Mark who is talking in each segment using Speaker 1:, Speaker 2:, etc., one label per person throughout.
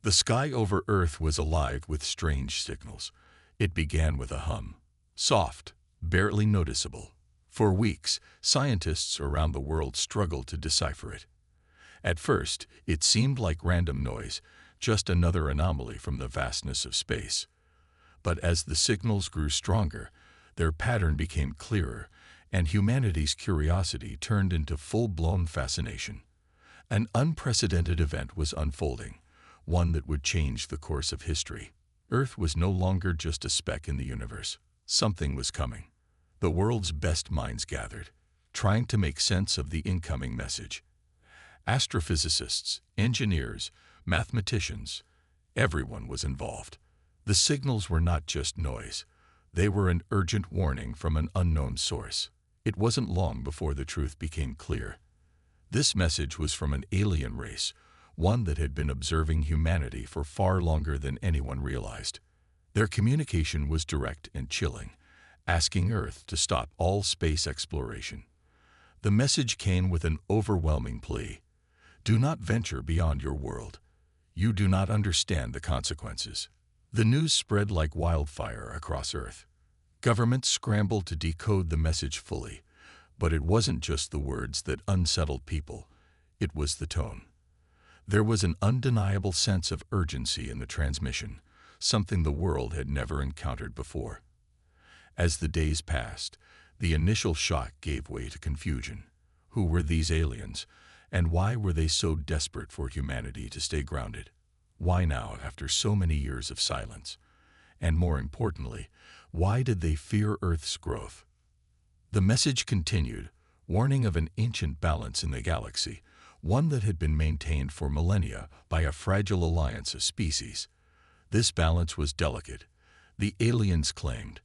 Speaker 1: The sky over Earth was alive with strange signals. It began with a hum, soft, barely noticeable. For weeks, scientists around the world struggled to decipher it. At first, it seemed like random noise, just another anomaly from the vastness of space. But as the signals grew stronger, their pattern became clearer, and humanity's curiosity turned into full-blown fascination. An unprecedented event was unfolding, one that would change the course of history. Earth was no longer just a speck in the universe. Something was coming. The world's best minds gathered, trying to make sense of the incoming message. Astrophysicists, engineers, mathematicians, everyone was involved. The signals were not just noise. They were an urgent warning from an unknown source. It wasn't long before the truth became clear. This message was from an alien race, one that had been observing humanity for far longer than anyone realized. Their communication was direct and chilling, asking Earth to stop all space exploration. The message came with an overwhelming plea. Do not venture beyond your world. You do not understand the consequences. The news spread like wildfire across Earth. Governments scrambled to decode the message fully, but it wasn't just the words that unsettled people. It was the tone. There was an undeniable sense of urgency in the transmission, something the world had never encountered before. As the days passed, the initial shock gave way to confusion. Who were these aliens, and why were they so desperate for humanity to stay grounded? Why now, after so many years of silence? And more importantly, why did they fear Earth's growth? The message continued, warning of an ancient balance in the galaxy, one that had been maintained for millennia by a fragile alliance of species. This balance was delicate, the aliens claimed.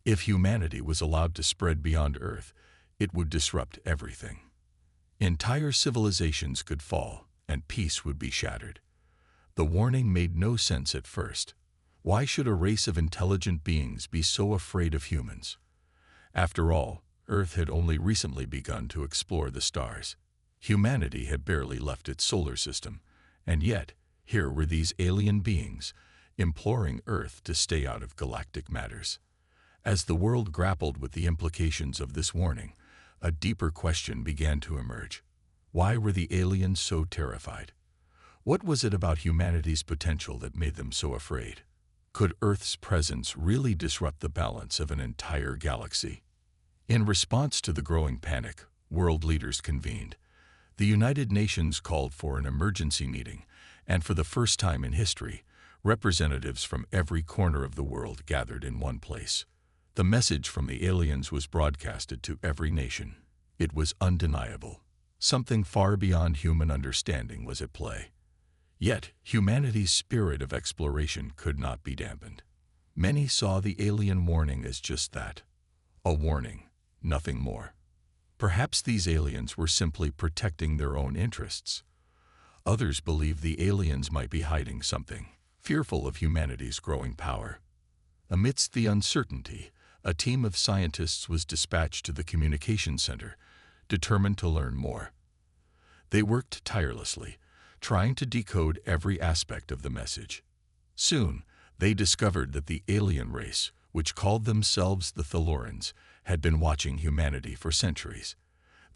Speaker 1: If humanity was allowed to spread beyond Earth, it would disrupt everything. Entire civilizations could fall, and peace would be shattered. The warning made no sense at first. Why should a race of intelligent beings be so afraid of humans? After all, Earth had only recently begun to explore the stars. Humanity had barely left its solar system, and yet, here were these alien beings, imploring Earth to stay out of galactic matters. As the world grappled with the implications of this warning, a deeper question began to emerge. Why were the aliens so terrified? What was it about humanity's potential that made them so afraid? Could Earth's presence really disrupt the balance of an entire galaxy? In response to the growing panic, world leaders convened. The United Nations called for an emergency meeting, and for the first time in history, representatives from every corner of the world gathered in one place. The message from the aliens was broadcasted to every nation. It was undeniable. Something far beyond human understanding was at play. Yet, humanity's spirit of exploration could not be dampened. Many saw the alien warning as just that, a warning, nothing more. Perhaps these aliens were simply protecting their own interests. Others believed the aliens might be hiding something, fearful of humanity's growing power. Amidst the uncertainty, a team of scientists was dispatched to the communications center, determined to learn more. They worked tirelessly, trying to decode every aspect of the message. Soon, they discovered that the alien race, which called themselves the Thalorans, had been watching humanity for centuries.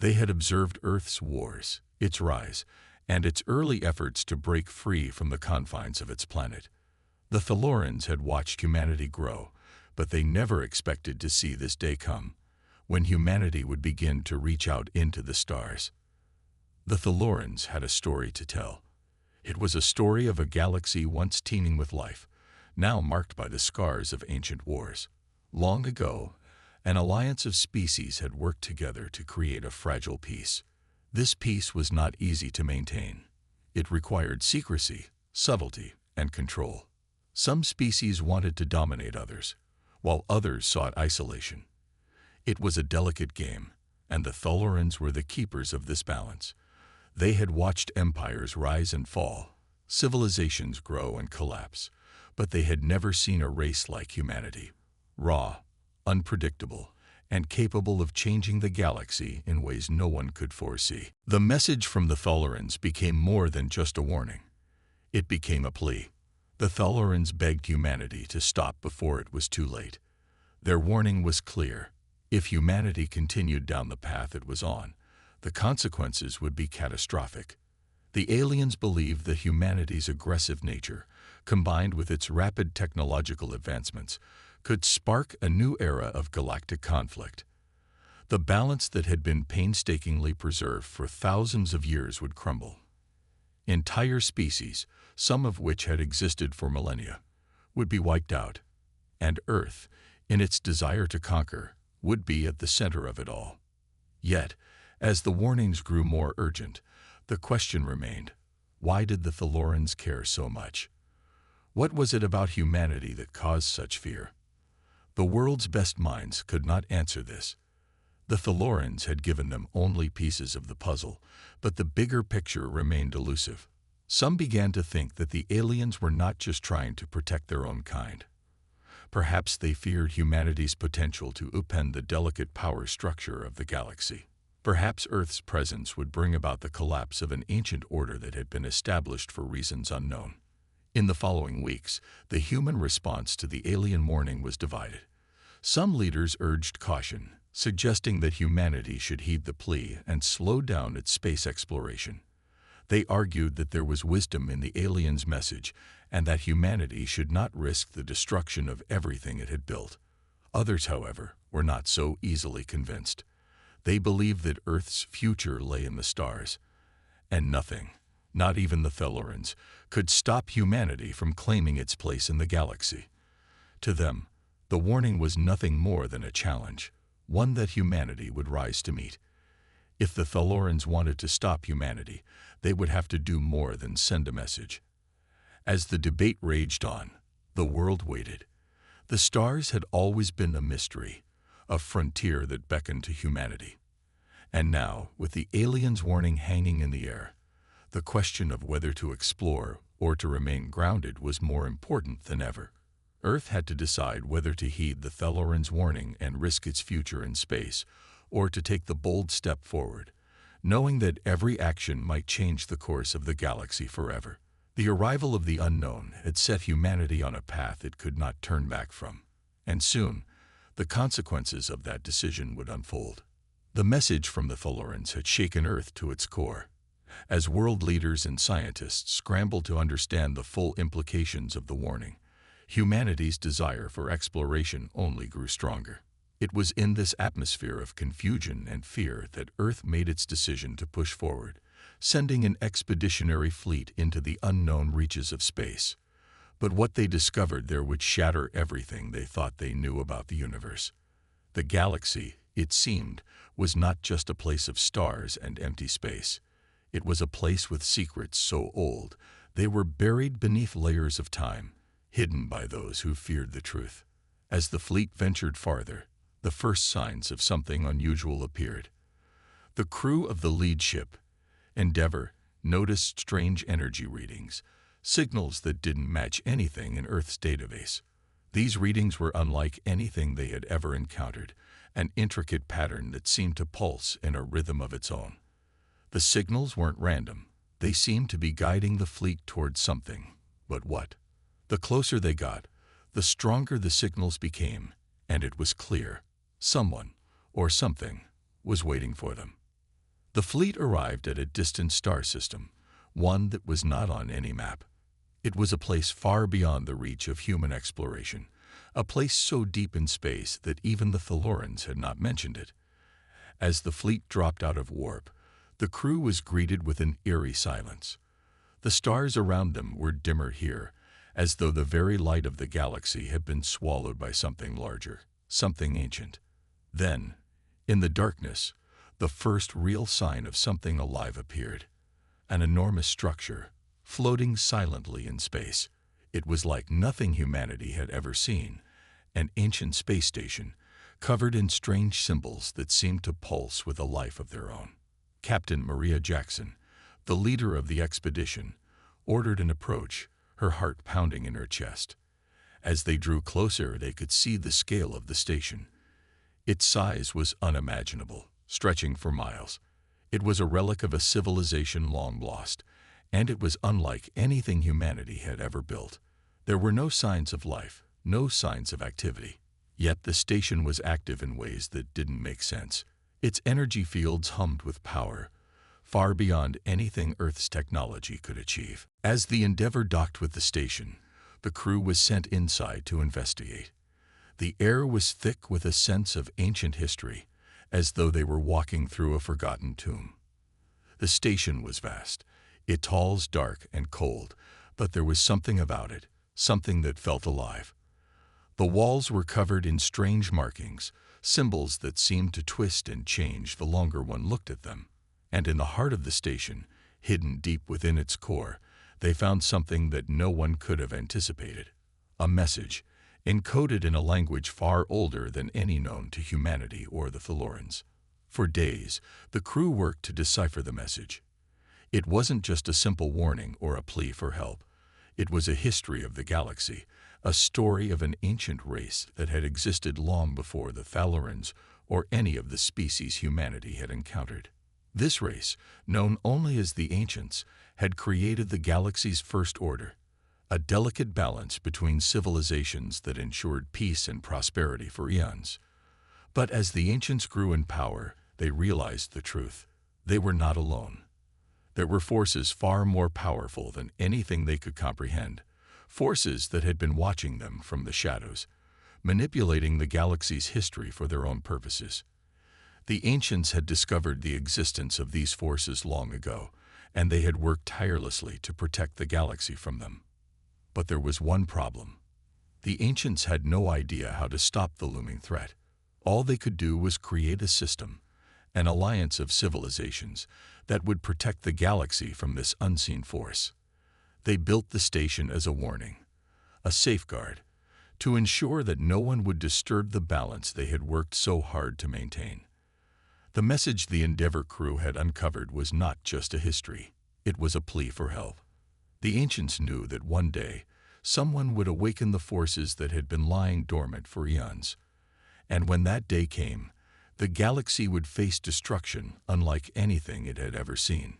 Speaker 1: They had observed Earth's wars, its rise, and its early efforts to break free from the confines of its planet. The Thalorans had watched humanity grow, but they never expected to see this day come, when humanity would begin to reach out into the stars. The Thalorans had a story to tell. It was a story of a galaxy once teeming with life, now marked by the scars of ancient wars. Long ago, an alliance of species had worked together to create a fragile peace. This peace was not easy to maintain. It required secrecy, subtlety, and control. Some species wanted to dominate others, while others sought isolation. It was a delicate game, and the Thalorans were the keepers of this balance. They had watched empires rise and fall, civilizations grow and collapse, but they had never seen a race like humanity, raw, unpredictable, and capable of changing the galaxy in ways no one could foresee. The message from the Thalorans became more than just a warning. It became a plea. The Thalorans begged humanity to stop before it was too late. Their warning was clear. If humanity continued down the path it was on, the consequences would be catastrophic. The aliens believed that humanity's aggressive nature, combined with its rapid technological advancements, could spark a new era of galactic conflict. The balance that had been painstakingly preserved for thousands of years would crumble. Entire species, some of which had existed for millennia, would be wiped out, and Earth, in its desire to conquer, would be at the center of it all. Yet, as the warnings grew more urgent, the question remained, why did the Thalorans care so much? What was it about humanity that caused such fear? The world's best minds could not answer this. The Thalorans had given them only pieces of the puzzle, but the bigger picture remained elusive. Some began to think that the aliens were not just trying to protect their own kind. Perhaps they feared humanity's potential to upend the delicate power structure of the galaxy. Perhaps Earth's presence would bring about the collapse of an ancient order that had been established for reasons unknown. In the following weeks, the human response to the alien warning was divided. Some leaders urged caution, suggesting that humanity should heed the plea and slow down its space exploration. They argued that there was wisdom in the aliens' message and that humanity should not risk the destruction of everything it had built. Others, however, were not so easily convinced. They believed that Earth's future lay in the stars, and nothing, not even the Thalorans, could stop humanity from claiming its place in the galaxy. To them, the warning was nothing more than a challenge, one that humanity would rise to meet. If the Thalorans wanted to stop humanity, they would have to do more than send a message. As the debate raged on, the world waited. The stars had always been a mystery, a frontier that beckoned to humanity. And now, with the aliens' warning hanging in the air, the question of whether to explore or to remain grounded was more important than ever. Earth had to decide whether to heed the Thalorans' warning and risk its future in space, or to take the bold step forward, knowing that every action might change the course of the galaxy forever. The arrival of the unknown had set humanity on a path it could not turn back from, and soon, the consequences of that decision would unfold. The message from the Thalorans had shaken Earth to its core. As world leaders and scientists scrambled to understand the full implications of the warning, humanity's desire for exploration only grew stronger. It was in this atmosphere of confusion and fear that Earth made its decision to push forward, sending an expeditionary fleet into the unknown reaches of space. But what they discovered there would shatter everything they thought they knew about the universe. The galaxy, it seemed, was not just a place of stars and empty space. It was a place with secrets so old they were buried beneath layers of time, hidden by those who feared the truth. As the fleet ventured farther, the first signs of something unusual appeared. The crew of the lead ship, Endeavour, noticed strange energy readings, signals that didn't match anything in Earth's database. These readings were unlike anything they had ever encountered, an intricate pattern that seemed to pulse in a rhythm of its own. The signals weren't random. They seemed to be guiding the fleet towards something. But what? The closer they got, the stronger the signals became, and it was clear. Someone, or something, was waiting for them. The fleet arrived at a distant star system, one that was not on any map. It was a place far beyond the reach of human exploration, a place so deep in space that even the Thalorans had not mentioned it. As the fleet dropped out of warp, the crew was greeted with an eerie silence. The stars around them were dimmer here, as though the very light of the galaxy had been swallowed by something larger, something ancient. Then, in the darkness, the first real sign of something alive appeared. An enormous structure, floating silently in space. It was like nothing humanity had ever seen, an ancient space station, covered in strange symbols that seemed to pulse with a life of their own. Captain Maria Jackson, the leader of the expedition, ordered an approach, her heart pounding in her chest. As they drew closer, they could see the scale of the station. Its size was unimaginable, stretching for miles. It was a relic of a civilization long lost, and it was unlike anything humanity had ever built. There were no signs of life, no signs of activity. Yet the station was active in ways that didn't make sense. Its energy fields hummed with power, far beyond anything Earth's technology could achieve. As the Endeavour docked with the station, the crew was sent inside to investigate. The air was thick with a sense of ancient history, as though they were walking through a forgotten tomb. The station was vast, its halls dark and cold, but there was something about it, something that felt alive. The walls were covered in strange markings, symbols that seemed to twist and change the longer one looked at them. And in the heart of the station, hidden deep within its core, they found something that no one could have anticipated. A message, encoded in a language far older than any known to humanity or the Thalorans. For days, the crew worked to decipher the message. It wasn't just a simple warning or a plea for help. It was a history of the galaxy, a story of an ancient race that had existed long before the Thalorans or any of the species humanity had encountered. This race, known only as the Ancients, had created the galaxy's first order, a delicate balance between civilizations that ensured peace and prosperity for eons. But as the Ancients grew in power, they realized the truth. They were not alone. There were forces far more powerful than anything they could comprehend, forces that had been watching them from the shadows, manipulating the galaxy's history for their own purposes. The Ancients had discovered the existence of these forces long ago, and they had worked tirelessly to protect the galaxy from them. But there was one problem. The Ancients had no idea how to stop the looming threat. All they could do was create a system, an alliance of civilizations, that would protect the galaxy from this unseen force. They built the station as a warning, a safeguard, to ensure that no one would disturb the balance they had worked so hard to maintain. The message the Endeavour crew had uncovered was not just a history, it was a plea for help. The Ancients knew that one day, someone would awaken the forces that had been lying dormant for eons. And when that day came, the galaxy would face destruction unlike anything it had ever seen.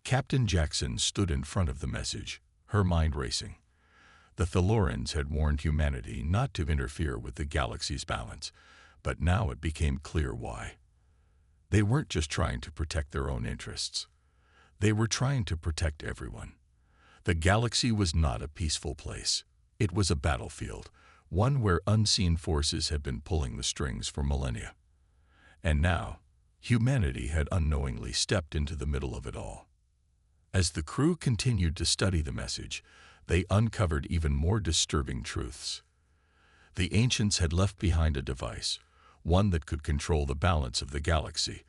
Speaker 1: Captain Jackson stood in front of the message, her mind racing. The Thalorans had warned humanity not to interfere with the galaxy's balance, but now it became clear why. They weren't just trying to protect their own interests. They were trying to protect everyone. The galaxy was not a peaceful place. It was a battlefield, one where unseen forces had been pulling the strings for millennia. And now, humanity had unknowingly stepped into the middle of it all. As the crew continued to study the message, they uncovered even more disturbing truths. The Ancients had left behind a device, one that could control the balance of the galaxy,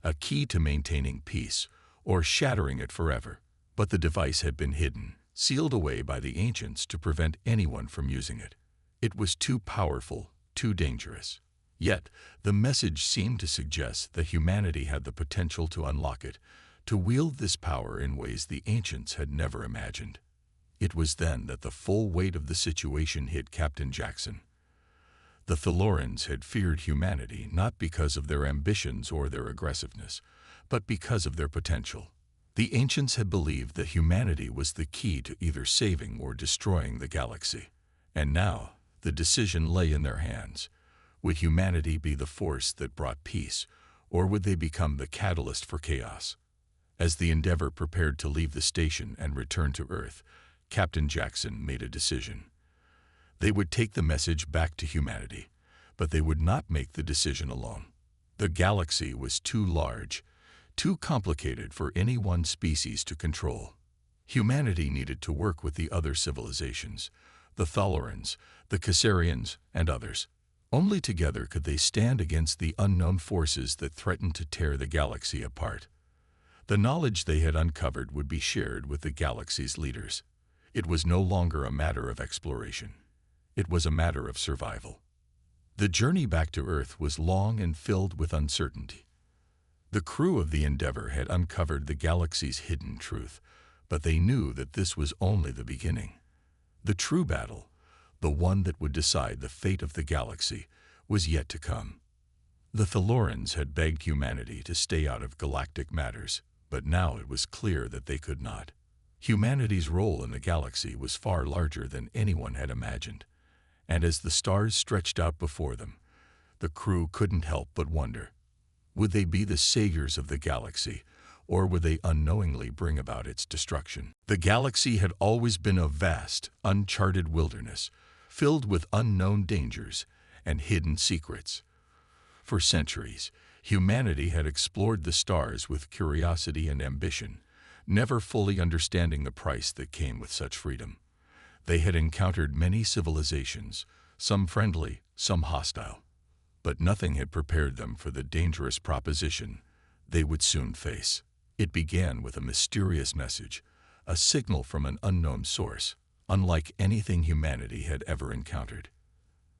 Speaker 1: a key to maintaining peace or shattering it forever. But the device had been hidden, sealed away by the Ancients to prevent anyone from using it. It was too powerful, too dangerous. Yet, the message seemed to suggest that humanity had the potential to unlock it, to wield this power in ways the Ancients had never imagined. It was then that the full weight of the situation hit Captain Jackson. The Thalorans had feared humanity not because of their ambitions or their aggressiveness, but because of their potential. The Ancients had believed that humanity was the key to either saving or destroying the galaxy. And now, the decision lay in their hands. Would humanity be the force that brought peace, or would they become the catalyst for chaos? As the Endeavour prepared to leave the station and return to Earth, Captain Jackson made a decision. They would take the message back to humanity, but they would not make the decision alone. The galaxy was too large, too complicated for any one species to control. Humanity needed to work with the other civilizations, the Thalorans, the Caesarians, and others. Only together could they stand against the unknown forces that threatened to tear the galaxy apart. The knowledge they had uncovered would be shared with the galaxy's leaders. It was no longer a matter of exploration. It was a matter of survival. The journey back to Earth was long and filled with uncertainty. The crew of the Endeavour had uncovered the galaxy's hidden truth, but they knew that this was only the beginning. The true battle, the one that would decide the fate of the galaxy, was yet to come. The Thalorans had begged humanity to stay out of galactic matters, but now it was clear that they could not. Humanity's role in the galaxy was far larger than anyone had imagined, and as the stars stretched out before them, the crew couldn't help but wonder, would they be the saviors of the galaxy, or would they unknowingly bring about its destruction? The galaxy had always been a vast, uncharted wilderness, filled with unknown dangers and hidden secrets. For centuries, humanity had explored the stars with curiosity and ambition, never fully understanding the price that came with such freedom. They had encountered many civilizations, some friendly, some hostile, but nothing had prepared them for the dangerous proposition they would soon face. It began with a mysterious message, a signal from an unknown source, unlike anything humanity had ever encountered.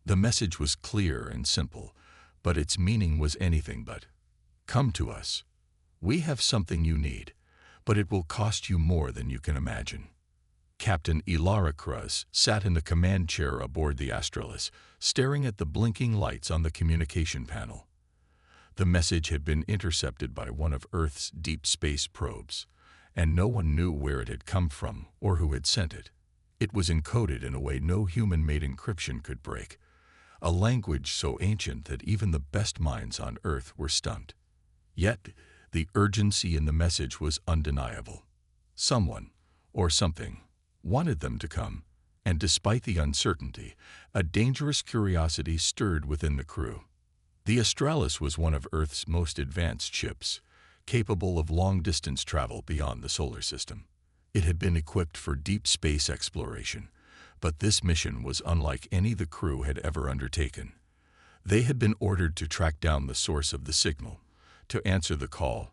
Speaker 1: The message was clear and simple, but its meaning was anything but, "Come to us. We have something you need, but it will cost you more than you can imagine." Captain Ilara Cruz sat in the command chair aboard the Astralis, staring at the blinking lights on the communication panel. The message had been intercepted by one of Earth's deep space probes, and no one knew where it had come from or who had sent it. It was encoded in a way no human-made encryption could break, a language so ancient that even the best minds on Earth were stumped. Yet, the urgency in the message was undeniable. Someone, or something, wanted them to come, and despite the uncertainty, a dangerous curiosity stirred within the crew. The Astralis was one of Earth's most advanced ships, capable of long-distance travel beyond the solar system. It had been equipped for deep space exploration, but this mission was unlike any the crew had ever undertaken. They had been ordered to track down the source of the signal, to answer the call,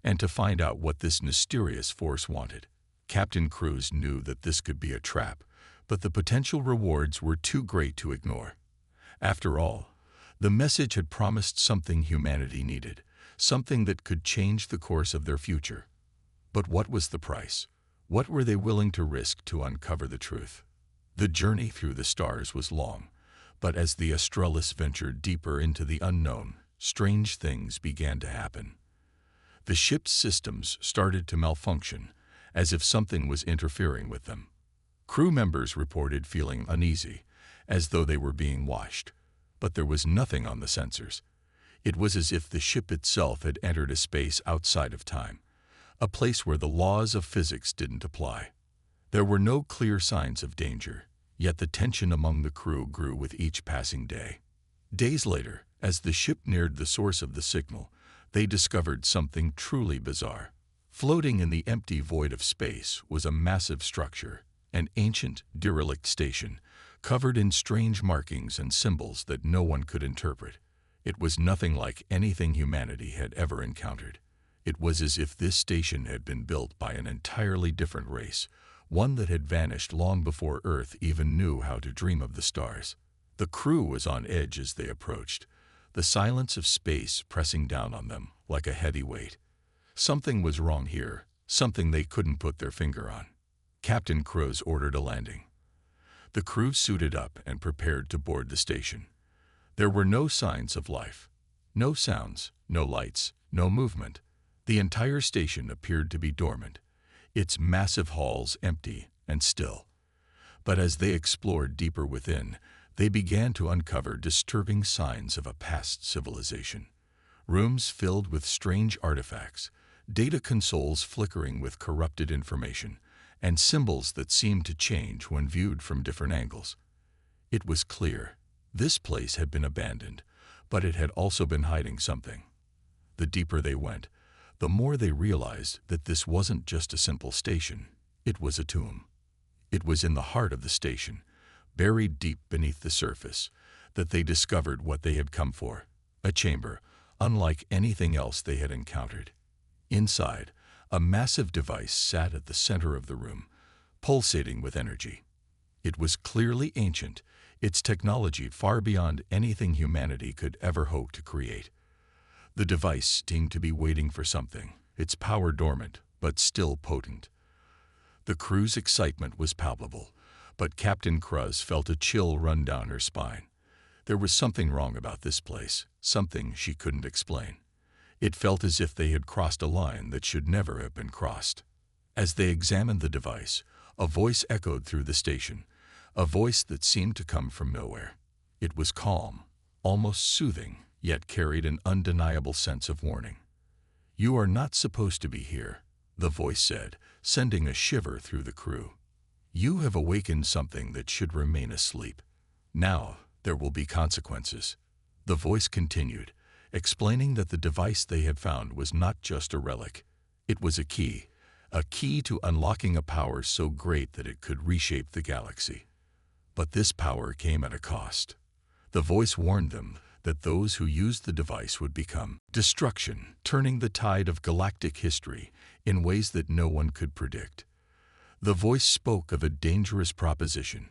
Speaker 1: and to find out what this mysterious force wanted. Captain Cruz knew that this could be a trap, but the potential rewards were too great to ignore. After all, the message had promised something humanity needed, something that could change the course of their future. But what was the price? What were they willing to risk to uncover the truth? The journey through the stars was long, but as the Astralis ventured deeper into the unknown, strange things began to happen. The ship's systems started to malfunction, as if something was interfering with them. Crew members reported feeling uneasy, as though they were being watched, but there was nothing on the sensors. It was as if the ship itself had entered a space outside of time, a place where the laws of physics didn't apply. There were no clear signs of danger, yet the tension among the crew grew with each passing day. Days later, as the ship neared the source of the signal, they discovered something truly bizarre. Floating in the empty void of space was a massive structure, an ancient, derelict station, covered in strange markings and symbols that no one could interpret. It was nothing like anything humanity had ever encountered. It was as if this station had been built by an entirely different race, one that had vanished long before Earth even knew how to dream of the stars. The crew was on edge as they approached, the silence of space pressing down on them like a heavy weight. Something was wrong here, something they couldn't put their finger on. Captain Cruz ordered a landing. The crew suited up and prepared to board the station. There were no signs of life, no sounds, no lights, no movement. The entire station appeared to be dormant, its massive halls empty and still. But as they explored deeper within, they began to uncover disturbing signs of a past civilization. Rooms filled with strange artifacts, data consoles flickering with corrupted information, and symbols that seemed to change when viewed from different angles. It was clear this place had been abandoned, but it had also been hiding something. The deeper they went, the more they realized that this wasn't just a simple station, it was a tomb. It was in the heart of the station, buried deep beneath the surface, that they discovered what they had come for, a chamber unlike anything else they had encountered. Inside, a massive device sat at the center of the room, pulsating with energy. It was clearly ancient, its technology far beyond anything humanity could ever hope to create. The device seemed to be waiting for something, its power dormant, but still potent. The crew's excitement was palpable, but Captain Cruz felt a chill run down her spine. There was something wrong about this place, something she couldn't explain. It felt as if they had crossed a line that should never have been crossed. As they examined the device, a voice echoed through the station, a voice that seemed to come from nowhere. It was calm, almost soothing, yet carried an undeniable sense of warning. "You are not supposed to be here," the voice said, sending a shiver through the crew. "You have awakened something that should remain asleep. Now there will be consequences." The voice continued, explaining that the device they had found was not just a relic. It was a key to unlocking a power so great that it could reshape the galaxy. But this power came at a cost. The voice warned them that those who used the device would become destruction, turning the tide of galactic history in ways that no one could predict. The voice spoke of a dangerous proposition.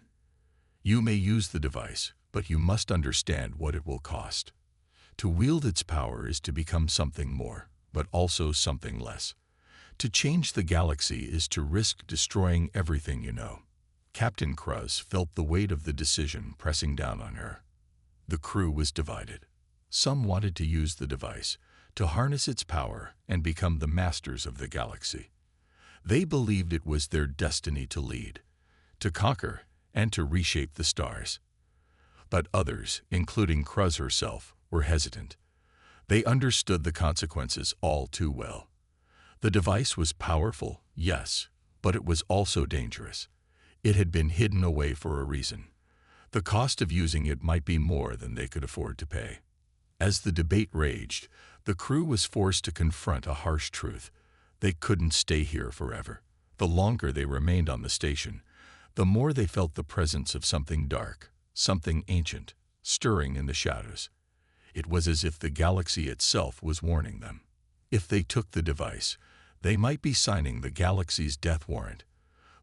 Speaker 1: "You may use the device, but you must understand what it will cost. To wield its power is to become something more, but also something less. To change the galaxy is to risk destroying everything you know." Captain Cruz felt the weight of the decision pressing down on her. The crew was divided. Some wanted to use the device, to harness its power and become the masters of the galaxy. They believed it was their destiny to lead, to conquer, and to reshape the stars. But others, including Cruz herself, were hesitant. They understood the consequences all too well. The device was powerful, yes, but it was also dangerous. It had been hidden away for a reason. The cost of using it might be more than they could afford to pay. As the debate raged, the crew was forced to confront a harsh truth. They couldn't stay here forever. The longer they remained on the station, the more they felt the presence of something dark, something ancient, stirring in the shadows. It was as if the galaxy itself was warning them. If they took the device, they might be signing the galaxy's death warrant.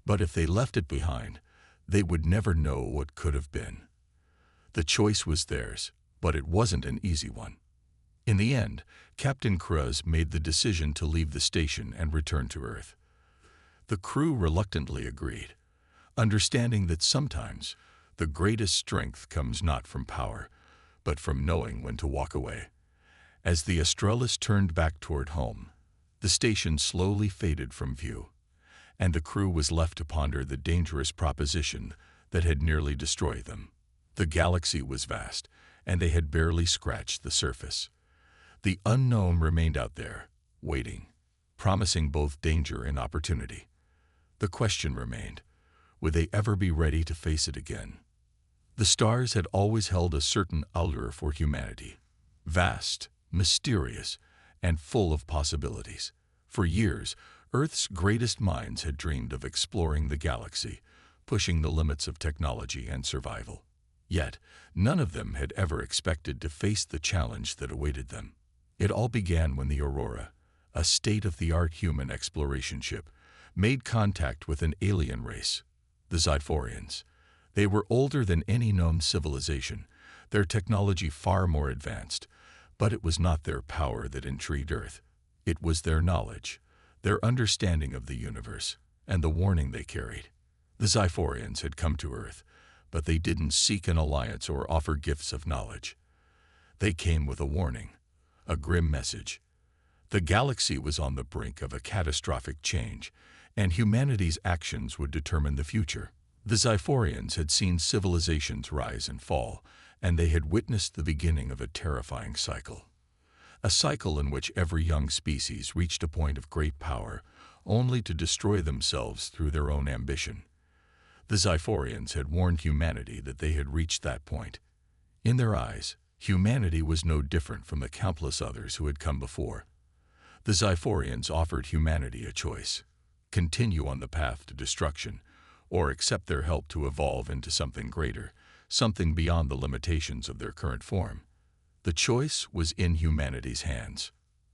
Speaker 1: But if they left it behind, they would never know what could have been. The choice was theirs, but it wasn't an easy one. In the end, Captain Cruz made the decision to leave the station and return to Earth. The crew reluctantly agreed, understanding that sometimes the greatest strength comes not from power, but from knowing when to walk away. As the Australis turned back toward home, the station slowly faded from view, and the crew was left to ponder the dangerous proposition that had nearly destroyed them. The galaxy was vast, and they had barely scratched the surface. The unknown remained out there, waiting, promising both danger and opportunity. The question remained, would they ever be ready to face it again? The stars had always held a certain allure for humanity, vast, mysterious, and full of possibilities. For years, Earth's greatest minds had dreamed of exploring the galaxy, pushing the limits of technology and survival. Yet, none of them had ever expected to face the challenge that awaited them. It all began when the Aurora, a state-of-the-art human exploration ship, made contact with an alien race, the Zyphorians. They were older than any known civilization, their technology far more advanced, but it was not their power that intrigued Earth. It was their knowledge, their understanding of the universe, and the warning they carried. The Zyphorians had come to Earth, but they didn't seek an alliance or offer gifts of knowledge. They came with a warning, a grim message. The galaxy was on the brink of a catastrophic change, and humanity's actions would determine the future. The Zyphorians had seen civilizations rise and fall, and they had witnessed the beginning of a terrifying cycle. A cycle in which every young species reached a point of great power, only to destroy themselves through their own ambition. The Zyphorians had warned humanity that they had reached that point. In their eyes, humanity was no different from the countless others who had come before. The Zyphorians offered humanity a choice: continue on the path to destruction, or accept their help to evolve into something greater, something beyond the limitations of their current form. The choice was in humanity's hands.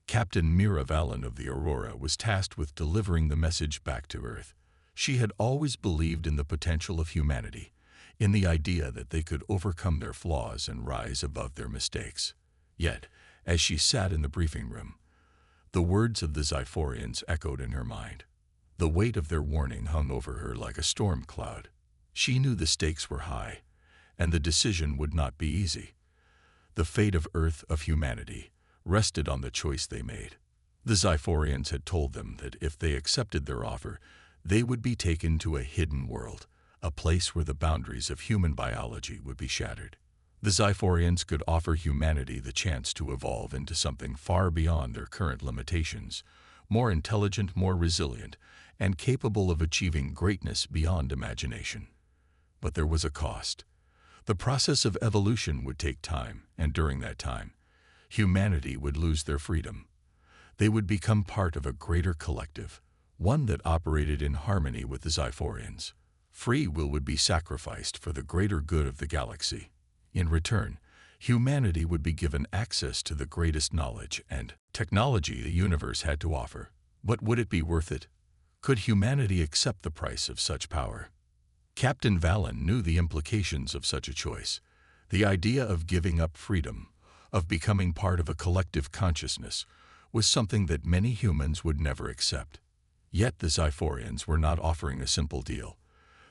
Speaker 1: Captain Mira Vallon of the Aurora was tasked with delivering the message back to Earth. She had always believed in the potential of humanity, in the idea that they could overcome their flaws and rise above their mistakes. Yet, as she sat in the briefing room, the words of the Zyphorians echoed in her mind. The weight of their warning hung over her like a storm cloud. She knew the stakes were high, and the decision would not be easy. The fate of Earth, of humanity, rested on the choice they made. The Zyphorians had told them that if they accepted their offer, they would be taken to a hidden world, a place where the boundaries of human biology would be shattered. The Zyphorians could offer humanity the chance to evolve into something far beyond their current limitations, more intelligent, more resilient, and capable of achieving greatness beyond imagination. But there was a cost. The process of evolution would take time, and during that time, humanity would lose their freedom. They would become part of a greater collective, one that operated in harmony with the Zyphorians. Free will would be sacrificed for the greater good of the galaxy. In return, humanity would be given access to the greatest knowledge and technology the universe had to offer. But would it be worth it? Could humanity accept the price of such power? Captain Valen knew the implications of such a choice. The idea of giving up freedom, of becoming part of a collective consciousness, was something that many humans would never accept. Yet the Zyphorians were not offering a simple deal.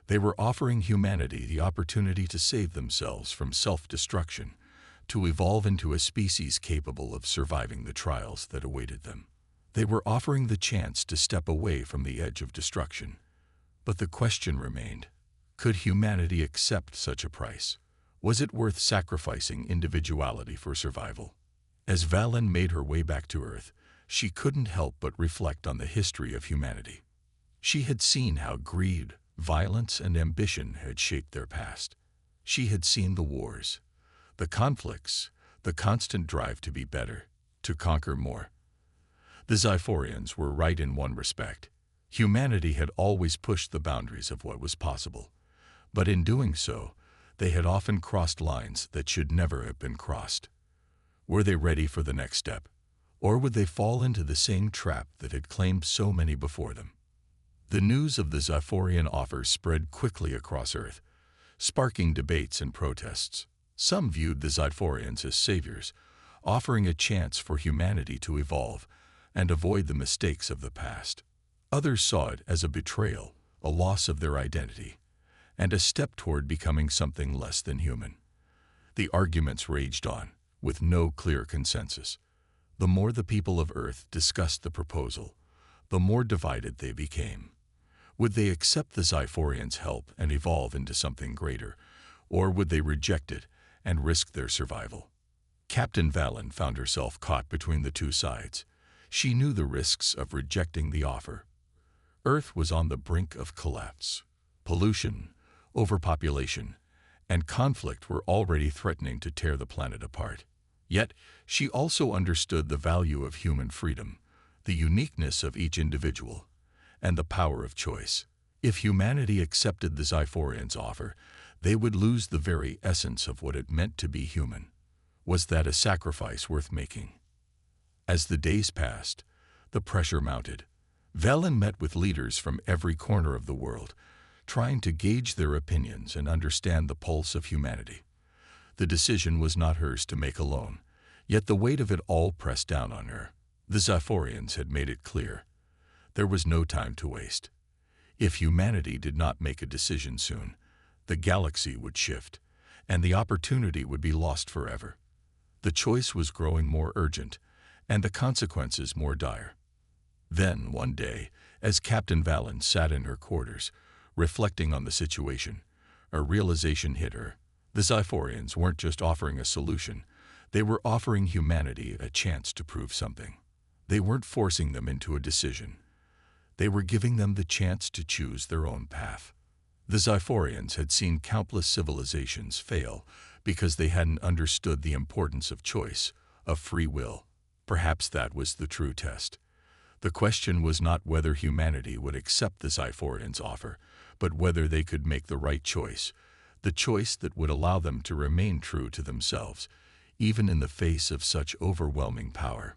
Speaker 1: They were offering humanity the opportunity to save themselves from self-destruction, to evolve into a species capable of surviving the trials that awaited them. They were offering the chance to step away from the edge of destruction. But the question remained, could humanity accept such a price? Was it worth sacrificing individuality for survival? As Valen made her way back to Earth, she couldn't help but reflect on the history of humanity. She had seen how greed, violence, and ambition had shaped their past. She had seen the wars, the conflicts, the constant drive to be better, to conquer more. The Zyphorians were right in one respect. Humanity had always pushed the boundaries of what was possible. But in doing so, they had often crossed lines that should never have been crossed. Were they ready for the next step? Or would they fall into the same trap that had claimed so many before them? The news of the Zyphorian offer spread quickly across Earth, sparking debates and protests. Some viewed the Zyphorians as saviors, offering a chance for humanity to evolve and avoid the mistakes of the past. Others saw it as a betrayal, a loss of their identity, and a step toward becoming something less than human. The arguments raged on, with no clear consensus. The more the people of Earth discussed the proposal, the more divided they became. Would they accept the Zyphorians' help and evolve into something greater, or would they reject it and risk their survival? Captain Valen found herself caught between the two sides. She knew the risks of rejecting the offer. Earth was on the brink of collapse. Pollution, overpopulation, and conflict were already threatening to tear the planet apart. Yet, she also understood the value of human freedom, the uniqueness of each individual, and the power of choice. If humanity accepted the Zyphorians' offer, they would lose the very essence of what it meant to be human. Was that a sacrifice worth making? As the days passed, the pressure mounted. Valen met with leaders from every corner of the world, trying to gauge their opinions and understand the pulse of humanity. The decision was not hers to make alone, yet the weight of it all pressed down on her. The Zyphorians had made it clear. There was no time to waste. If humanity did not make a decision soon, the galaxy would shift, and the opportunity would be lost forever. The choice was growing more urgent, and the consequences more dire. Then, one day, as Captain Valen sat in her quarters, reflecting on the situation, a realization hit her. The Zyphorians weren't just offering a solution, they were offering humanity a chance to prove something. They weren't forcing them into a decision. They were giving them the chance to choose their own path. The Zyphorians had seen countless civilizations fail because they hadn't understood the importance of choice, of free will. Perhaps that was the true test. The question was not whether humanity would accept the Zyphorians' offer, but whether they could make the right choice, the choice that would allow them to remain true to themselves, even in the face of such overwhelming power.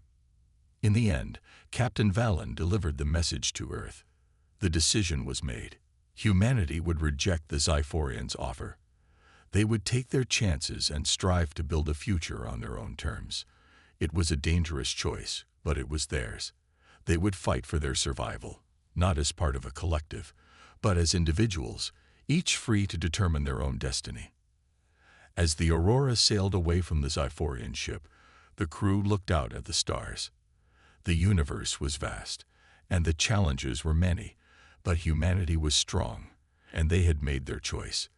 Speaker 1: In the end, Captain Valen delivered the message to Earth. The decision was made. Humanity would reject the Zyphorians' offer. They would take their chances and strive to build a future on their own terms. It was a dangerous choice, but it was theirs. They would fight for their survival, not as part of a collective, but as individuals, each free to determine their own destiny. As the Aurora sailed away from the Zyphorian ship, the crew looked out at the stars. The universe was vast, and the challenges were many, but humanity was strong, and they had made their choice.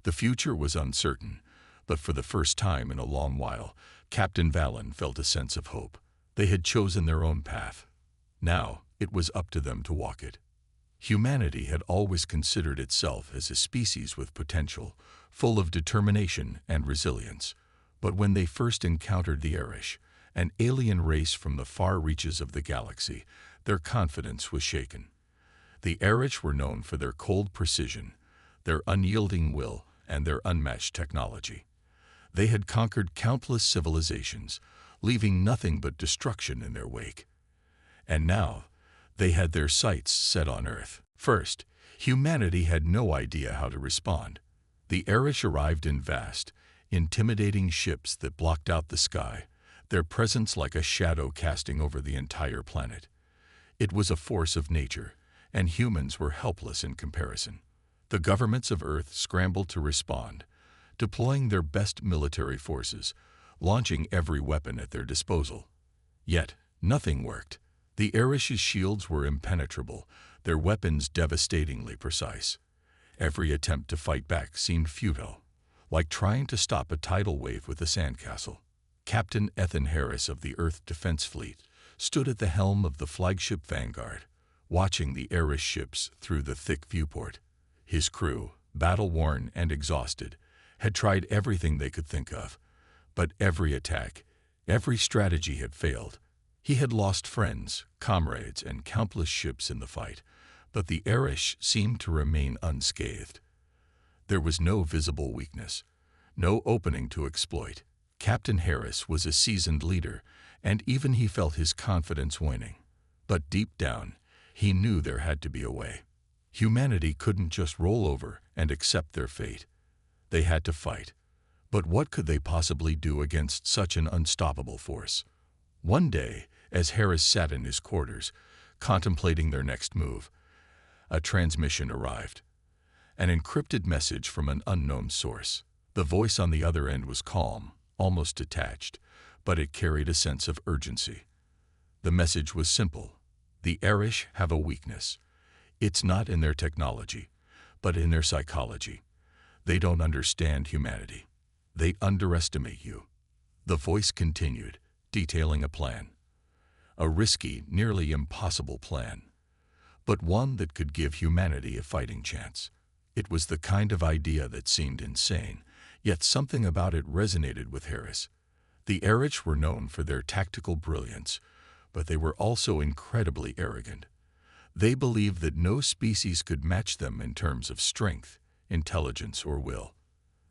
Speaker 1: The future was uncertain, but for the first time in a long while, Captain Valen felt a sense of hope. They had chosen their own path. Now, it was up to them to walk it. Humanity had always considered itself as a species with potential, full of determination and resilience. But when they first encountered the Arish, an alien race from the far reaches of the galaxy, their confidence was shaken. The Arish were known for their cold precision, their unyielding will, and their unmatched technology. They had conquered countless civilizations, leaving nothing but destruction in their wake. And now, they had their sights set on Earth. First, humanity had no idea how to respond. The Arish arrived in vast, intimidating ships that blocked out the sky, their presence like a shadow casting over the entire planet. It was a force of nature, and humans were helpless in comparison. The governments of Earth scrambled to respond, deploying their best military forces, launching every weapon at their disposal. Yet, nothing worked. The Arish's shields were impenetrable, their weapons devastatingly precise. Every attempt to fight back seemed futile, like trying to stop a tidal wave with a sandcastle. Captain Ethan Harris of the Earth Defense Fleet stood at the helm of the flagship Vanguard, watching the Arish ships through the thick viewport. His crew, battle-worn and exhausted, had tried everything they could think of, but every attack, every strategy had failed. He had lost friends, comrades, and countless ships in the fight, but the Arish seemed to remain unscathed. There was no visible weakness, no opening to exploit. Captain Harris was a seasoned leader, and even he felt his confidence waning. But deep down, he knew there had to be a way. Humanity couldn't just roll over and accept their fate. They had to fight. But what could they possibly do against such an unstoppable force? One day, as Harris sat in his quarters, contemplating their next move, a transmission arrived. An encrypted message from an unknown source. The voice on the other end was calm, almost detached, but it carried a sense of urgency. The message was simple. The Arish have a weakness. It's not in their technology, but in their psychology. They don't understand humanity. They underestimate you. The voice continued, detailing a plan. A risky, nearly impossible plan, but one that could give humanity a fighting chance. It was the kind of idea that seemed insane, yet something about it resonated with Harris. The Arish were known for their tactical brilliance, but they were also incredibly arrogant. They believed that no species could match them in terms of strength, intelligence, or will.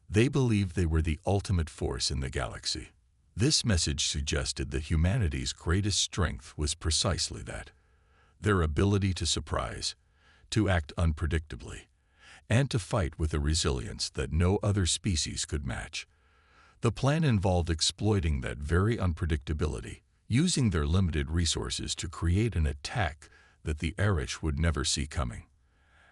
Speaker 1: They believed they were the ultimate force in the galaxy. This message suggested that humanity's greatest strength was precisely that: their ability to surprise, to act unpredictably, and to fight with a resilience that no other species could match. The plan involved exploiting that very unpredictability, using their limited resources to create an attack that the Arish would never see coming.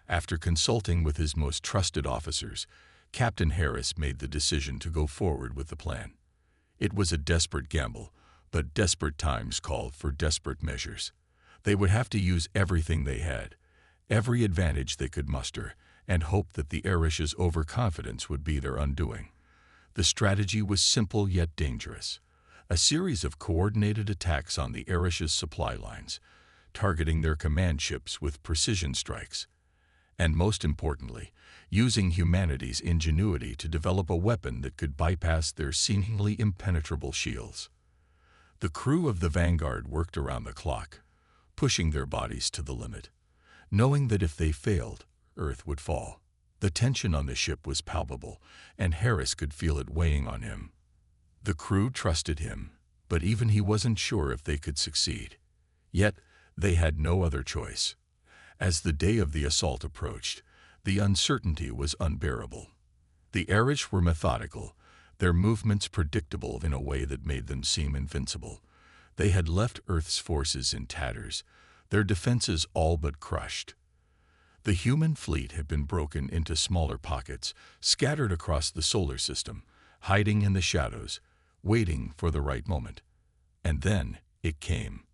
Speaker 1: After consulting with his most trusted officers, Captain Harris made the decision to go forward with the plan. It was a desperate gamble, but desperate times called for desperate measures. They would have to use everything they had, every advantage they could muster, and hope that the Arish's overconfidence would be their undoing. The strategy was simple yet dangerous. A series of coordinated attacks on the Arish's supply lines, targeting their command ships with precision strikes. And most importantly, using humanity's ingenuity to develop a weapon that could bypass their seemingly impenetrable shields. The crew of the Vanguard worked around the clock, pushing their bodies to the limit, knowing that if they failed, Earth would fall. The tension on the ship was palpable, and Harris could feel it weighing on him. The crew trusted him, but even he wasn't sure if they could succeed. Yet, they had no other choice. As the day of the assault approached, the uncertainty was unbearable. The Arish were methodical, their movements predictable in a way that made them seem invincible. They had left Earth's forces in tatters, their defenses all but crushed. The human fleet had been broken into smaller pockets, scattered across the solar system, hiding in the shadows, waiting for the right moment. And then it came.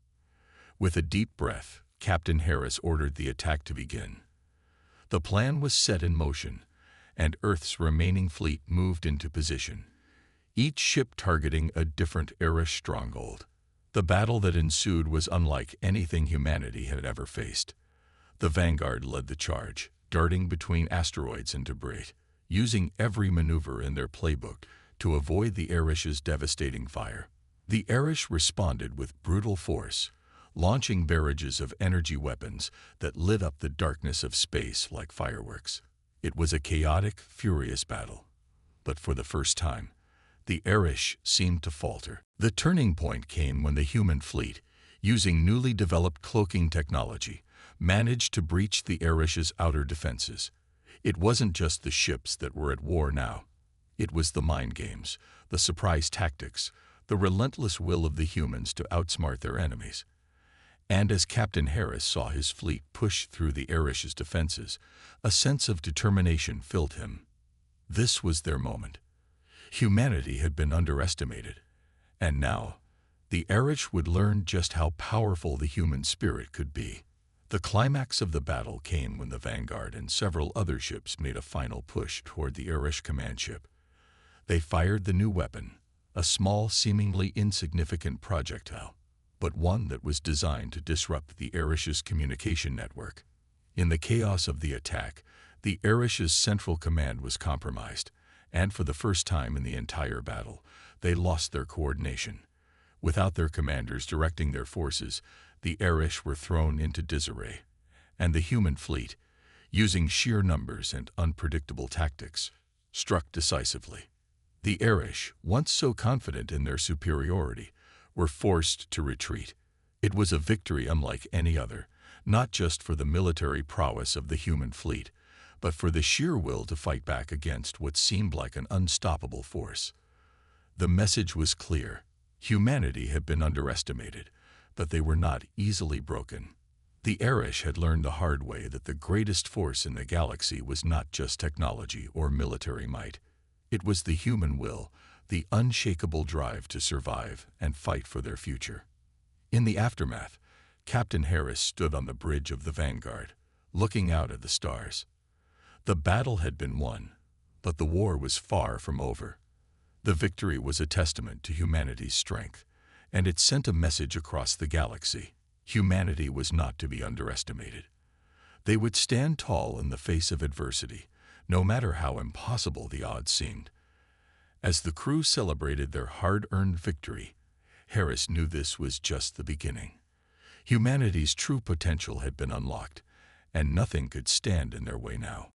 Speaker 1: With a deep breath, Captain Harris ordered the attack to begin. The plan was set in motion, and Earth's remaining fleet moved into position, each ship targeting a different Irish stronghold. The battle that ensued was unlike anything humanity had ever faced. The Vanguard led the charge, darting between asteroids and debris, using every maneuver in their playbook to avoid the Irish's devastating fire. The Irish responded with brutal force, launching barrages of energy weapons that lit up the darkness of space like fireworks. It was a chaotic, furious battle. But for the first time, the Irish seemed to falter. The turning point came when the human fleet, using newly developed cloaking technology, managed to breach the Irish's outer defenses. It wasn't just the ships that were at war now. It was the mind games, the surprise tactics, the relentless will of the humans to outsmart their enemies. And as Captain Harris saw his fleet push through the Irish's defenses, a sense of determination filled him. This was their moment. Humanity had been underestimated, and now the Irish would learn just how powerful the human spirit could be. The climax of the battle came when the Vanguard and several other ships made a final push toward the Irish command ship. They fired the new weapon, a small, seemingly insignificant projectile, but one that was designed to disrupt the Irish's communication network. In the chaos of the attack, the Irish's central command was compromised, and for the first time in the entire battle, they lost their coordination. Without their commanders directing their forces, the Irish were thrown into disarray, and the human fleet, using sheer numbers and unpredictable tactics, struck decisively. The Irish, once so confident in their superiority, were forced to retreat. It was a victory unlike any other, not just for the military prowess of the human fleet, but for the sheer will to fight back against what seemed like an unstoppable force. The message was clear. Humanity had been underestimated, but they were not easily broken. The Irish had learned the hard way that the greatest force in the galaxy was not just technology or military might. It was the human will, the unshakable drive to survive and fight for their future. In the aftermath, Captain Harris stood on the bridge of the Vanguard, looking out at the stars. The battle had been won, but the war was far from over. The victory was a testament to humanity's strength, and it sent a message across the galaxy. Humanity was not to be underestimated. They would stand tall in the face of adversity, no matter how impossible the odds seemed. As the crew celebrated their hard-earned victory, Harris knew this was just the beginning. Humanity's true potential had been unlocked, and nothing could stand in their way now.